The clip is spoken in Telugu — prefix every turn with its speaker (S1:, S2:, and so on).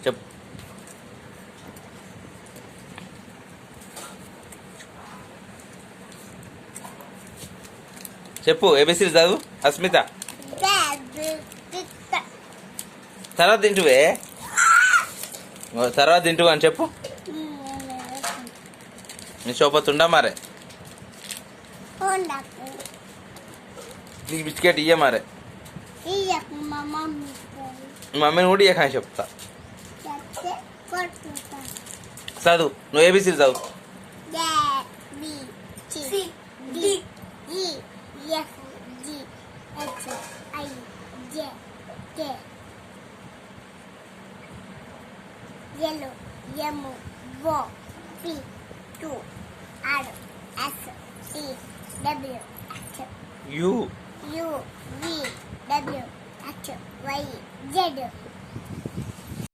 S1: చెప్పు. చెప్పు ఏబిసిడి చదువు అస్మిత. తర్వాత తింటువే, తర్వాత తింటువా అని చెప్పు. నీ చోపతుండా మారే, నీకు బిస్కెట్ ఇయ్య మారే, మమ్మీని కూడా ఇయ్యక చెప్తా. చదువు, నువ్వు ఏబిసిడి చదువు.
S2: Yellow, yellow, W, P, Q, R, S, T, W, X,
S1: U
S2: U, V, W, X, Y, Z.